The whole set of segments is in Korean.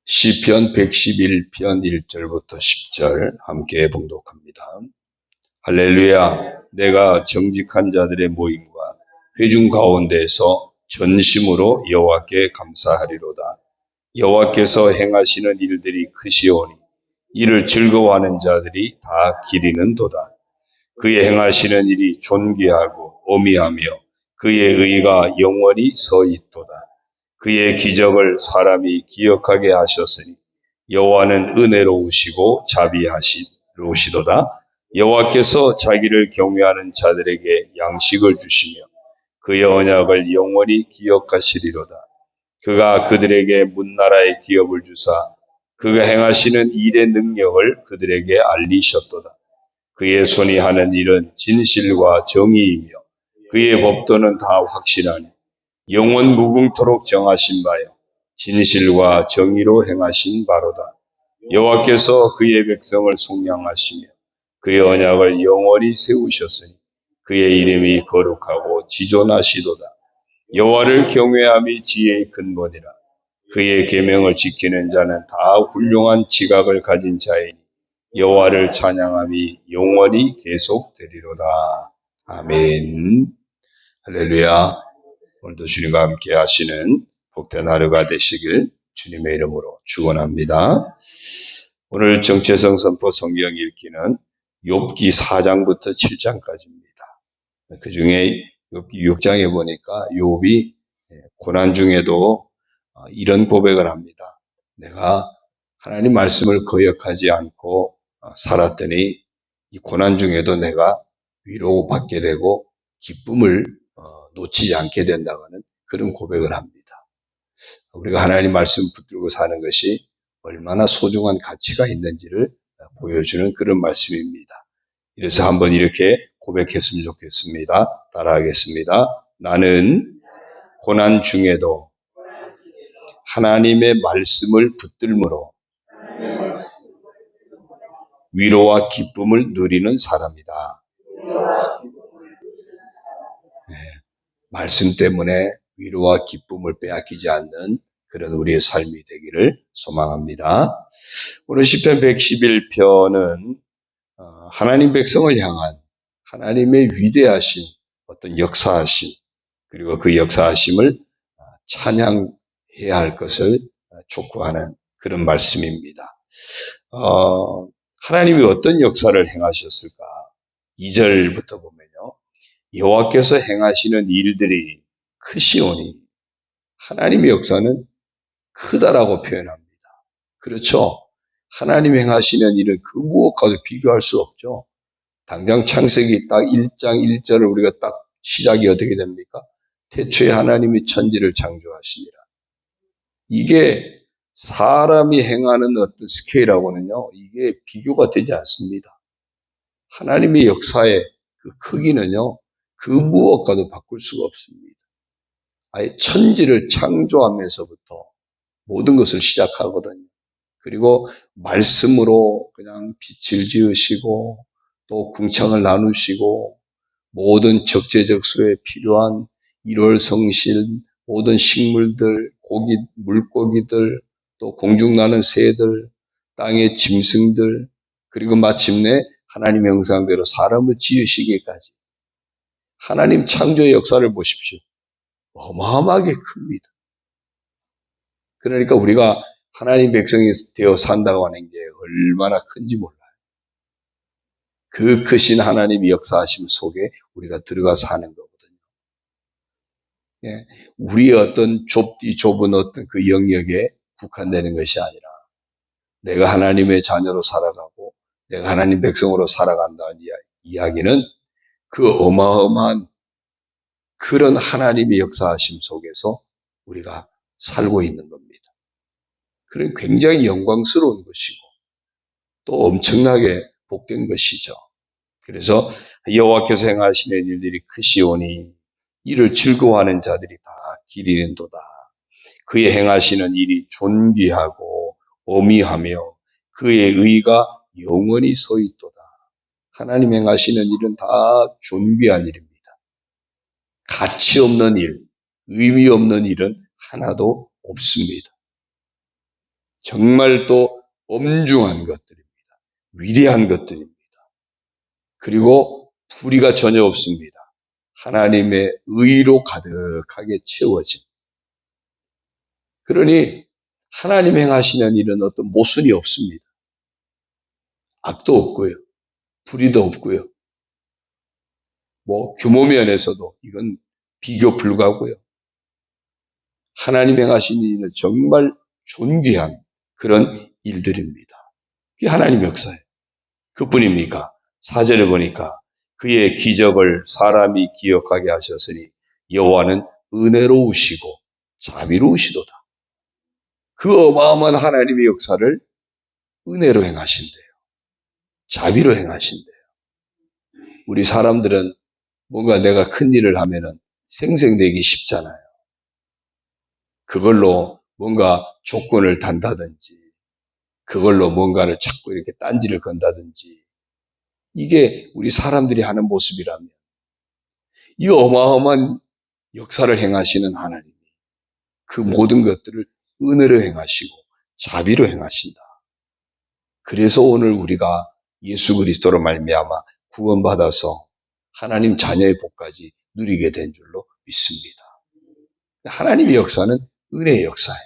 시편 111편 1절부터 10절 함께 봉독합니다. 할렐루야. 내가 정직한 자들의 모임과 회중 가운데에서 전심으로 여호와께 감사하리로다. 여호와께서 행하시는 일들이 크시오니 이를 즐거워하는 자들이 다 기리는도다. 그의 행하시는 일이 존귀하고 어미하며 그의 의가 영원히 서 있도다. 그의 기적을 사람이 기억하게 하셨으니 여호와는 은혜로우시고 자비하시도다. 여호와께서 자기를 경외하는 자들에게 양식을 주시며 그의 언약을 영원히 기억하시리로다. 그가 그들에게 문나라의 기업을 주사 그가 행하시는 일의 능력을 그들에게 알리셨도다. 그의 손이 하는 일은 진실과 정의이며 그의 법도는 다 확실하니 영원 무궁토록 정하신 바요 진실과 정의로 행하신 바로다. 여호와께서 그의 백성을 속량하시며 그의 언약을 영원히 세우셨으니 그의 이름이 거룩하고 지존하시도다. 여호와를 경외함이 지혜의 근본이라. 그의 계명을 지키는 자는 다 훌륭한 지각을 가진 자이니 여호와를 찬양함이 영원히 계속되리로다. 아멘. 할렐루야. 오늘도 주님과 함께 하시는 복된 하루가 되시길 주님의 이름으로 축원합니다. 오늘 정체성 선포 성경 읽기는 욥기 4장부터 7장까지입니다. 그 중에 욥기 6장에 보니까 욥이 고난 중에도 이런 고백을 합니다. 내가 하나님 말씀을 거역하지 않고 살았더니 이 고난 중에도 내가 위로받게 되고 기쁨을 놓치지 않게 된다는 그런 고백을 합니다. 우리가 하나님 말씀 붙들고 사는 것이 얼마나 소중한 가치가 있는지를 보여주는 그런 말씀입니다. 이래서 한번 이렇게 고백했으면 좋겠습니다. 따라하겠습니다. 나는 고난 중에도 하나님의 말씀을 붙들므로 위로와 기쁨을 누리는 사람이다. 말씀 때문에 위로와 기쁨을 빼앗기지 않는 그런 우리의 삶이 되기를 소망합니다. 오늘 시편 111편은 하나님 백성을 향한 하나님의 위대하신 어떤 역사하심, 그리고 그 역사하심을 찬양해야 할 것을 촉구하는 그런 말씀입니다. 하나님이 어떤 역사를 행하셨을까? 2절부터 보면요. 여호와께서 행하시는 일들이 크시오니, 하나님의 역사는 크다라고 표현합니다. 그렇죠? 하나님 행하시는 일은 그 무엇과도 비교할 수 없죠. 당장 창세기 딱 1장 1절을 우리가 딱 시작이 어떻게 됩니까? 태초에 하나님이 천지를 창조하시니라. 이게 사람이 행하는 어떤 스케일하고는요, 이게 비교가 되지 않습니다. 하나님의 역사의 그 크기는요, 그 무엇과도 바꿀 수가 없습니다. 아예 천지를 창조하면서부터 모든 것을 시작하거든요. 그리고 말씀으로 그냥 빛을 지으시고 또 궁창을 나누시고 모든 적재적소에 필요한 일월성실, 모든 식물들, 물고기들, 또 공중나는 새들, 땅의 짐승들, 그리고 마침내 하나님의 형상대로 사람을 지으시기까지 하나님 창조의 역사를 보십시오. 어마어마하게 큽니다. 그러니까 우리가 하나님 백성이 되어 산다고 하는 게 얼마나 큰지 몰라요. 그 크신 하나님의 역사하심 속에 우리가 들어가 사는 거거든요. 예, 우리의 어떤 좁은 어떤 그 영역에 국한되는 것이 아니라 내가 하나님의 자녀로 살아가고 내가 하나님 백성으로 살아간다는 이야기는 그 어마어마한 그런 하나님의 역사하심 속에서 우리가 살고 있는 겁니다. 그런 굉장히 영광스러운 것이고 또 엄청나게 복된 것이죠. 그래서 여호와께서 행하시는 일들이 크시오니 이를 즐거워하는 자들이 다 기리는도다. 그의 행하시는 일이 존귀하고 어미하며 그의 의가 영원히 서 있도다. 하나님 행하시는 일은 다 존귀한 일입니다. 가치 없는 일, 의미 없는 일은 하나도 없습니다. 정말 또 엄중한 것들입니다. 위대한 것들입니다. 그리고 불의가 전혀 없습니다. 하나님의 의로 가득하게 채워진. 그러니 하나님 행하시는 일은 어떤 모순이 없습니다. 악도 없고요. 불의도 없고요. 규모 면에서도 이건 비교 불가고요. 하나님 행하신 일은 정말 존귀한 그런 일들입니다. 그게 하나님 역사예요. 그뿐입니까? 4절에 보니까 그의 기적을 사람이 기억하게 하셨으니 여호와는 은혜로우시고 자비로우시도다. 그 어마어마한 하나님의 역사를 은혜로 행하신대요. 자비로 행하신대요. 우리 사람들은 뭔가 내가 큰 일을 하면은 생색내기 쉽잖아요. 그걸로 뭔가 조건을 단다든지, 그걸로 뭔가를 자꾸 이렇게 딴지를 건다든지, 이게 우리 사람들이 하는 모습이라면, 이 어마어마한 역사를 행하시는 하나님이 그 모든 것들을 은혜로 행하시고 자비로 행하신다. 그래서 오늘 우리가 예수 그리스도로 말미암아 구원받아서 하나님 자녀의 복까지 누리게 된 줄로 믿습니다. 하나님의 역사는 은혜의 역사예요.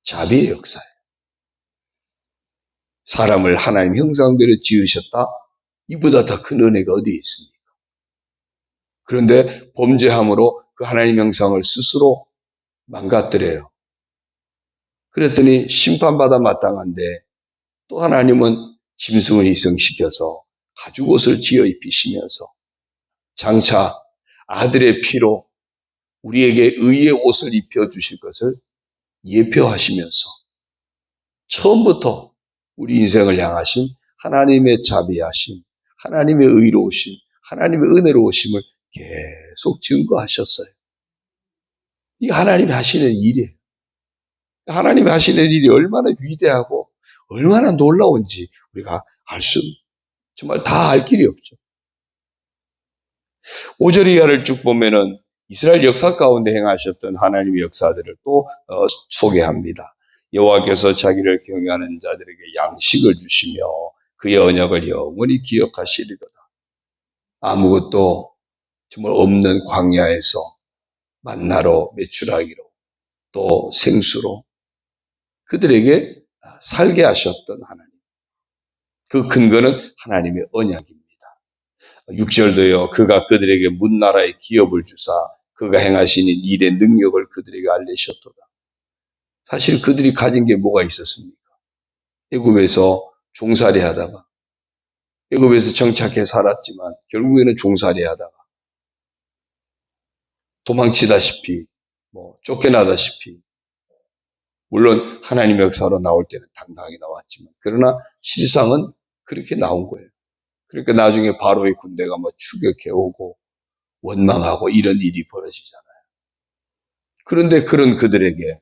자비의 역사예요. 사람을 하나님 형상대로 지으셨다? 이보다 더 큰 은혜가 어디에 있습니까? 그런데 범죄함으로 그 하나님 형상을 스스로 망가뜨려요. 그랬더니 심판받아 마땅한데 또 하나님은 짐승을 희생시켜서 가죽옷을 지어 입히시면서 장차 아들의 피로 우리에게 의의 옷을 입혀주실 것을 예표하시면서 처음부터 우리 인생을 향하신 하나님의 자비하심, 하나님의 의로우심, 하나님의 은혜로우심을 계속 증거하셨어요. 이 하나님이 하시는 일이에요. 하나님이 하시는 일이 얼마나 위대하고 얼마나 놀라운지 우리가 정말 다 알 길이 없죠. 5절 이하를 쭉 보면은 이스라엘 역사 가운데 행하셨던 하나님의 역사들을 또 소개합니다. 여호와께서 자기를 경외하는 자들에게 양식을 주시며 그의 언약을 영원히 기억하시리로다. 아무것도 정말 없는 광야에서 만나로 메추라기로 또 생수로 그들에게 살게 하셨던 하나님. 그 근거는 하나님의 언약입니다. 6절도요. 그가 그들에게 문나라의 기업을 주사 그가 행하시는 일의 능력을 그들에게 알리셨도다. 사실 그들이 가진 게 뭐가 있었습니까? 애굽에서 종살이 하다가 애굽에서 정착해 살았지만 결국에는 종살이 하다가 도망치다시피 쫓겨나다시피 물론 하나님의 역사로 나올 때는 당당하게 나왔지만 그러나 실상은 그렇게 나온 거예요. 그러니까 나중에 바로의 군대가 추격해오고 원망하고 이런 일이 벌어지잖아요. 그런데 그런 그들에게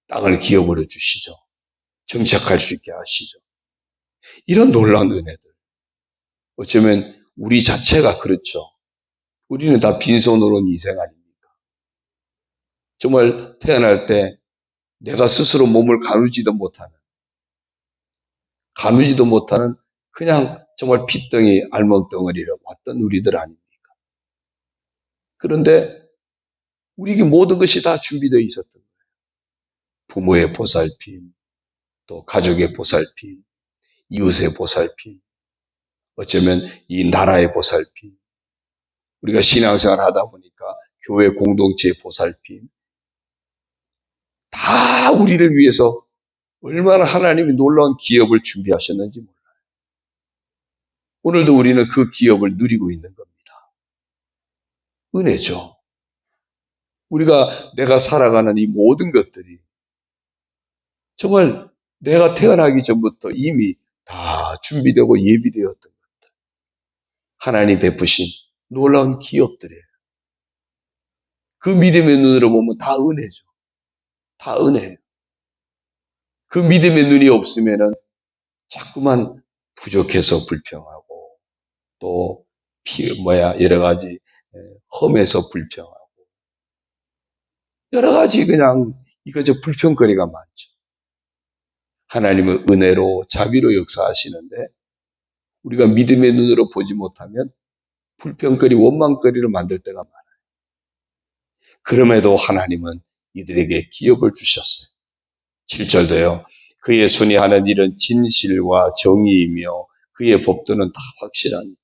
땅을 기업으로 주시죠. 정착할 수 있게 하시죠. 이런 놀라운 은혜들. 어쩌면 우리 자체가 그렇죠. 우리는 다 빈손으로 온 인생 아닙니까? 정말 태어날 때 내가 스스로 몸을 가누지도 못하는 그냥 정말 핏덩이 알몸덩어리로 왔던 우리들 아닙니까? 그런데 우리에게 모든 것이 다 준비되어 있었던 거예요. 부모의 보살핌, 또 가족의 보살핌, 이웃의 보살핌, 어쩌면 이 나라의 보살핌, 우리가 신앙생활 하다 보니까 교회 공동체의 보살핌, 다 우리를 위해서 얼마나 하나님이 놀라운 기업을 준비하셨는지 몰라요. 오늘도 우리는 그 기업을 누리고 있는 겁니다. 은혜죠. 내가 살아가는 이 모든 것들이 정말 내가 태어나기 전부터 이미 다 준비되고 예비되었던 것들. 하나님 베푸신 놀라운 기업들이에요. 그 믿음의 눈으로 보면 다 은혜죠. 다 은혜예요. 그 믿음의 눈이 없으면은 자꾸만 부족해서 불평하고 또 여러 가지 험해서 불평하고 여러 가지 그냥 이거저 불평거리가 많죠. 하나님은 은혜로 자비로 역사하시는데 우리가 믿음의 눈으로 보지 못하면 불평거리 원망거리를 만들 때가 많아요. 그럼에도 하나님은 이들에게 기업을 주셨어요. 7절도요. 그의 손이 하는 일은 진실과 정의이며 그의 법도는 다 확실한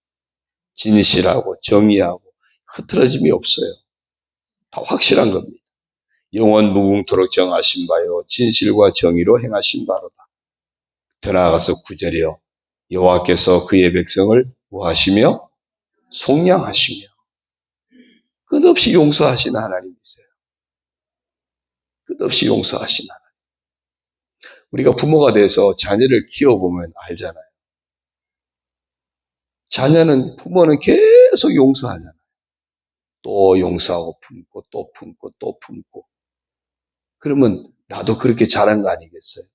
진실하고 정의하고 흐트러짐이 없어요. 다 확실한 겁니다. 영원 무궁토록 정하신 바요 진실과 정의로 행하신 바로다. 더 나아가서 9절이요. 여호와께서 그의 백성을 뭐하시며 속량하시며 끝없이 용서하시는 하나님이세요. 끝없이 용서하시는 하나님. 우리가 부모가 돼서 자녀를 키워보면 알잖아요. 자녀는 부모는 계속 용서하잖아요. 또 용서하고 품고 또 품고 또 품고. 그러면 나도 그렇게 자란 거 아니겠어요?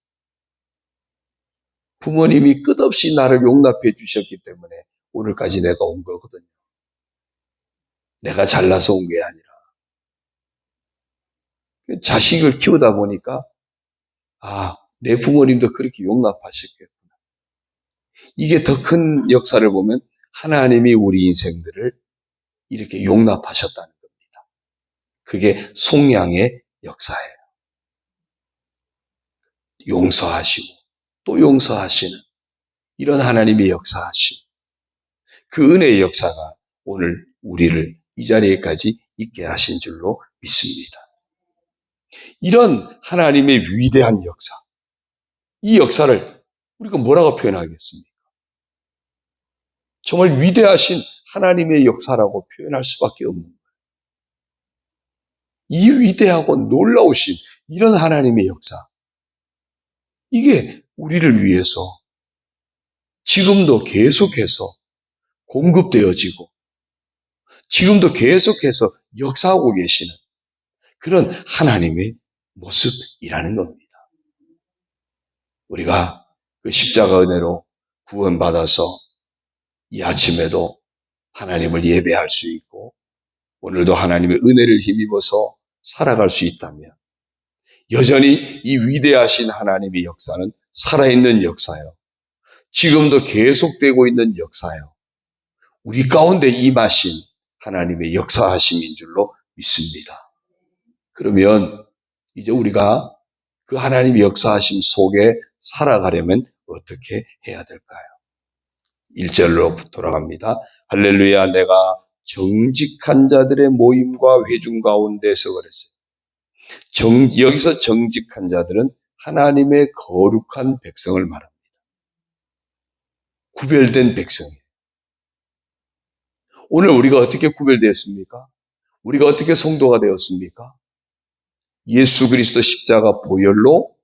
부모님이 끝없이 나를 용납해 주셨기 때문에 오늘까지 내가 온 거거든요. 내가 잘나서 온 게 아니라. 자식을 키우다 보니까 내 부모님도 그렇게 용납하셨겠구나. 이게 더 큰 역사를 보면 하나님이 우리 인생들을 이렇게 용납하셨다는 겁니다. 그게 속량의 역사예요. 용서하시고 또 용서하시는 이런 하나님의 역사하심. 그 은혜의 역사가 오늘 우리를 이 자리에까지 있게 하신 줄로 믿습니다. 이런 하나님의 위대한 역사, 이 역사를 우리가 뭐라고 표현하겠습니까? 정말 위대하신 하나님의 역사라고 표현할 수밖에 없는 거예요. 이 위대하고 놀라우신 이런 하나님의 역사, 이게 우리를 위해서 지금도 계속해서 공급되어지고 지금도 계속해서 역사하고 계시는 그런 하나님의 모습이라는 겁니다. 우리가 그 십자가 은혜로 구원받아서 이 아침에도 하나님을 예배할 수 있고 오늘도 하나님의 은혜를 힘입어서 살아갈 수 있다면 여전히 이 위대하신 하나님의 역사는 살아있는 역사요. 지금도 계속되고 있는 역사요. 우리 가운데 임하신 하나님의 역사하심인 줄로 믿습니다. 그러면 이제 우리가 그 하나님의 역사하심 속에 살아가려면 어떻게 해야 될까요? 1절로 돌아갑니다. 할렐루야, 내가 정직한 자들의 모임과 회중 가운데서 그랬어요. 여기서 정직한 자들은 하나님의 거룩한 백성을 말합니다. 구별된 백성이에요. 오늘 우리가 어떻게 구별되었습니까? 우리가 어떻게 성도가 되었습니까? 예수 그리스도 십자가 보혈로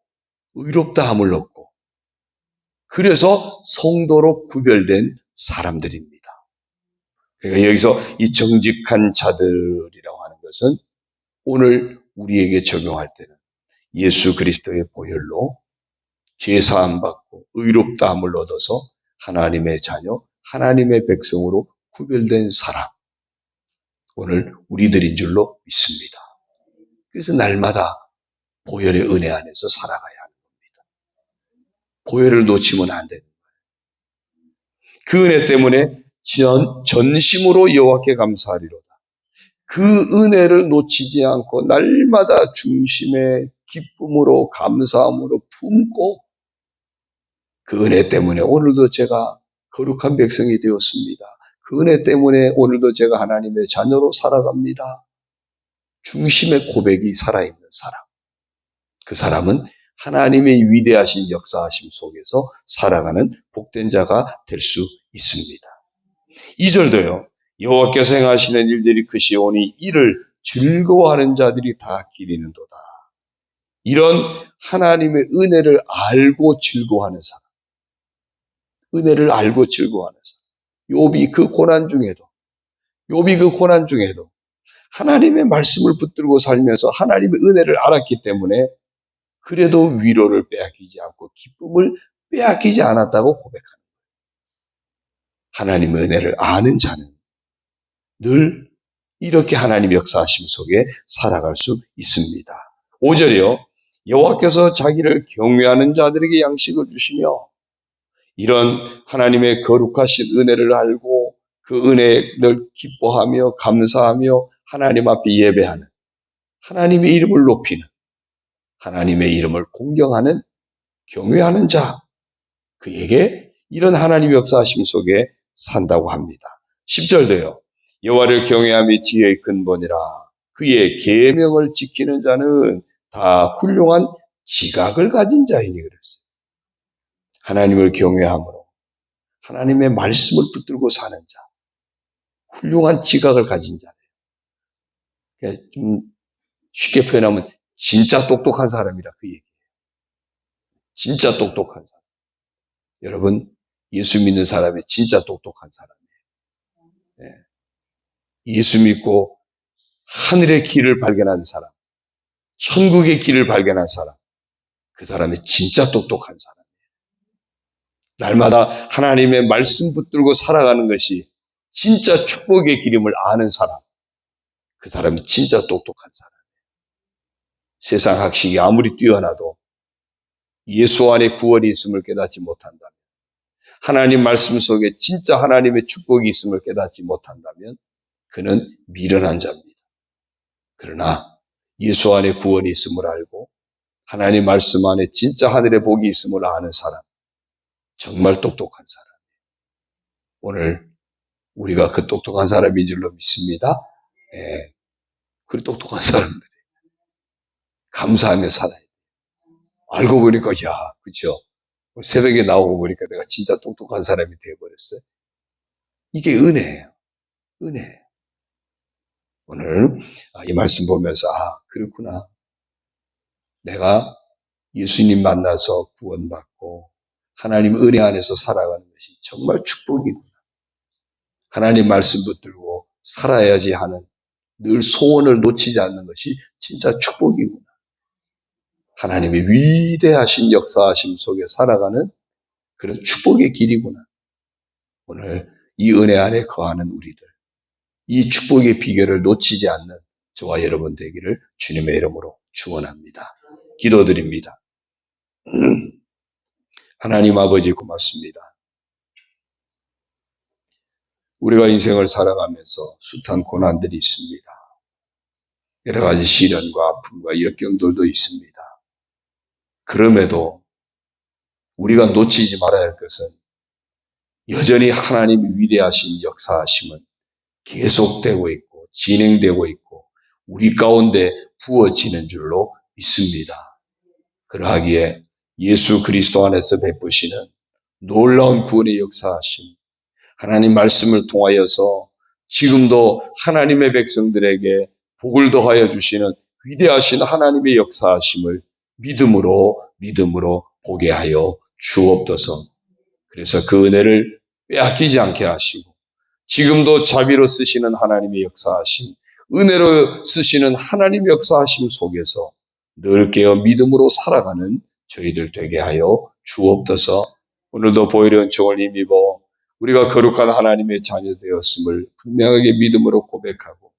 의롭다함을 얻고 그래서 성도로 구별된 사람들입니다. 그러니까 여기서 이 정직한 자들이라고 하는 것은 오늘 우리에게 적용할 때는 예수 그리스도의 보혈로 죄사함 받고 의롭다함을 얻어서 하나님의 자녀, 하나님의 백성으로 구별된 사람, 오늘 우리들인 줄로 믿습니다. 그래서 날마다 보혈의 은혜 안에서 살아가야 하는 겁니다. 보혈을 놓치면 안 되는 거예요. 그 은혜 때문에 전심으로 여호와께 감사하리로다. 그 은혜를 놓치지 않고 날마다 중심의 기쁨으로 감사함으로 품고 그 은혜 때문에 오늘도 제가 거룩한 백성이 되었습니다. 그 은혜 때문에 오늘도 제가 하나님의 자녀로 살아갑니다. 중심의 고백이 살아있는 사람. 그 사람은 하나님의 위대하신 역사하심 속에서 살아가는 복된 자가 될 수 있습니다. 2절도요. 여호와께서 행하시는 일들이 크시오니 이를 즐거워하는 자들이 다 기리는도다. 이런 하나님의 은혜를 알고 즐거워하는 사람. 은혜를 알고 즐거워하는 사람. 욥이 그 고난 중에도 하나님의 말씀을 붙들고 살면서 하나님의 은혜를 알았기 때문에 그래도 위로를 빼앗기지 않고 기쁨을 빼앗기지 않았다고 고백합니다. 하나님의 은혜를 아는 자는 늘 이렇게 하나님 역사하심 속에 살아갈 수 있습니다. 5절이요. 여호와께서 자기를 경외하는 자들에게 양식을 주시며 이런 하나님의 거룩하신 은혜를 알고 그 은혜를 기뻐하며 감사하며 하나님 앞에 예배하는, 하나님의 이름을 높이는, 하나님의 이름을 공경하는, 경외하는 자, 그에게 이런 하나님의 역사하심 속에 산다고 합니다. 10절도요. 여호와를 경외함이 지혜의 근본이라 그의 계명을 지키는 자는 다 훌륭한 지각을 가진 자이니 그랬어요. 하나님을 경외함으로 하나님의 말씀을 붙들고 사는 자, 훌륭한 지각을 가진 자예요. 좀 쉽게 표현하면 진짜 똑똑한 사람이라 그 얘기예요. 진짜 똑똑한 사람. 여러분, 예수 믿는 사람이 진짜 똑똑한 사람이에요. 예수 믿고 하늘의 길을 발견한 사람, 천국의 길을 발견한 사람, 그 사람이 진짜 똑똑한 사람이에요. 날마다 하나님의 말씀 붙들고 살아가는 것이 진짜 축복의 길임을 아는 사람, 그 사람이 진짜 똑똑한 사람이에요. 세상 학식이 아무리 뛰어나도 예수 안에 구원이 있음을 깨닫지 못한다면, 하나님 말씀 속에 진짜 하나님의 축복이 있음을 깨닫지 못한다면 그는 미련한 자입니다. 그러나 예수 안에 구원이 있음을 알고 하나님 말씀 안에 진짜 하늘의 복이 있음을 아는 사람, 정말 똑똑한 사람. 오늘 우리가 그 똑똑한 사람인 줄로 믿습니다. 그 똑똑한 사람들이 감사하며 살아요. 알고 보니까 그렇죠. 새벽에 나오고 보니까 내가 진짜 똑똑한 사람이 되어버렸어요. 이게 은혜예요. 은혜. 오늘 이 말씀 보면서 그렇구나. 내가 예수님 만나서 구원받고 하나님 은혜 안에서 살아가는 것이 정말 축복이구나. 하나님 말씀 붙들고 살아야지 하는 늘 소원을 놓치지 않는 것이 진짜 축복이구나. 하나님의 위대하신 역사하심 속에 살아가는 그런 축복의 길이구나. 오늘 이 은혜 안에 거하는 우리들, 이 축복의 비결을 놓치지 않는 저와 여러분 되기를 주님의 이름으로 축원합니다. 기도드립니다. 하나님 아버지 고맙습니다. 우리가 인생을 살아가면서 숱한 고난들이 있습니다. 여러 가지 시련과 아픔과 역경들도 있습니다. 그럼에도 우리가 놓치지 말아야 할 것은 여전히 하나님의 위대하신 역사하심은 계속되고 있고 진행되고 있고 우리 가운데 부어지는 줄로 믿습니다. 그러하기에 예수 그리스도 안에서 베푸시는 놀라운 구원의 역사하심, 하나님 말씀을 통하여서 지금도 하나님의 백성들에게 복을 더하여 주시는 위대하신 하나님의 역사하심을 믿음으로 보게 하여 주옵소서. 그래서 그 은혜를 빼앗기지 않게 하시고 지금도 자비로 쓰시는 하나님의 역사하심, 은혜로 쓰시는 하나님의 역사하심 속에서 늘 깨어 믿음으로 살아가는 저희들 되게 하여 주옵소서. 오늘도 보혈의 은총을 힘입어 우리가 거룩한 하나님의 자녀 되었음을 분명하게 믿음으로 고백하고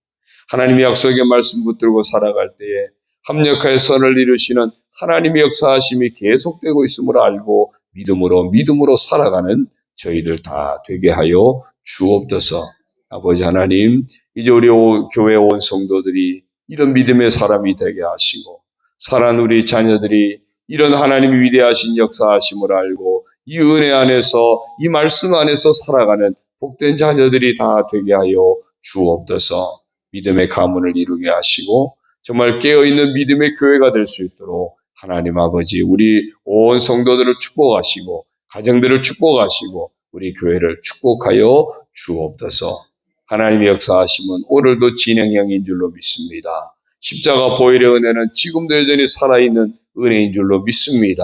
하나님의 약속의 말씀 붙들고 살아갈 때에 합력하여 선을 이루시는 하나님의 역사하심이 계속되고 있음을 알고 믿음으로 살아가는 저희들 다 되게 하여 주옵소서. 아버지 하나님, 이제 우리 교회 온 성도들이 이런 믿음의 사람이 되게 하시고 살아난 우리 자녀들이 이런 하나님의 위대하신 역사하심을 알고 이 은혜 안에서 이 말씀 안에서 살아가는 복된 자녀들이 다 되게 하여 주옵소서. 믿음의 가문을 이루게 하시고 정말 깨어있는 믿음의 교회가 될 수 있도록 하나님 아버지 우리 온 성도들을 축복하시고 가정들을 축복하시고 우리 교회를 축복하여 주옵소서. 하나님의 역사하심은 오늘도 진행형인 줄로 믿습니다. 십자가 보혈의 은혜는 지금도 여전히 살아있는 은혜인 줄로 믿습니다.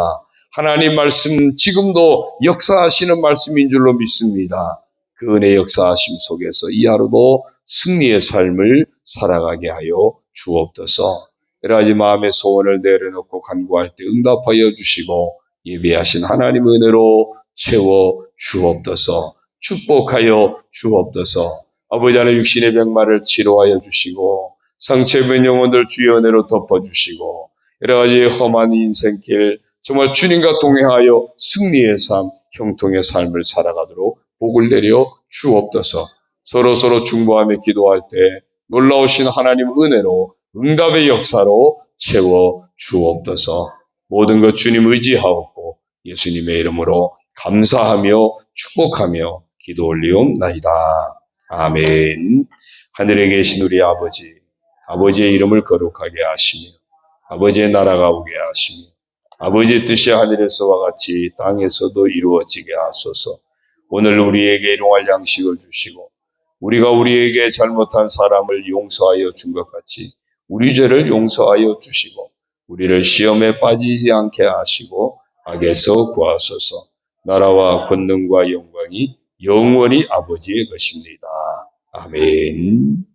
하나님 말씀 지금도 역사하시는 말씀인 줄로 믿습니다. 그 은혜 역사하심 속에서 이 하루도 승리의 삶을 살아가게 하여 주옵소서. 여러 가지 마음의 소원을 내려놓고 간구할 때 응답하여 주시고 예비하신 하나님의 은혜로 채워 주옵소서. 축복하여 주옵소서. 아버지 하나님 육신의 병마를 치료하여 주시고 상처 입은 영혼들 주의 은혜로 덮어주시고 여러 가지 험한 인생길 정말 주님과 동행하여 승리의 삶, 형통의 삶을 살아가도록 복을 내려 주옵소서. 서로 중보하며 기도할 때 놀라우신 하나님 은혜로 응답의 역사로 채워 주옵소서. 모든 것 주님 의지하옵고 예수님의 이름으로 감사하며 축복하며 기도 올리옵나이다. 아멘. 하늘에 계신 우리 아버지, 아버지의 이름을 거룩하게 하시며 아버지의 나라가 오게 하시며 아버지의 뜻이 하늘에서와 같이 땅에서도 이루어지게 하소서. 오늘 우리에게 일용할 양식을 주시고 우리가 우리에게 잘못한 사람을 용서하여 준 것 같이 우리 죄를 용서하여 주시고 우리를 시험에 빠지지 않게 하시고 악에서 구하소서. 나라와 권능과 영광이 영원히 아버지의 것입니다. 아멘.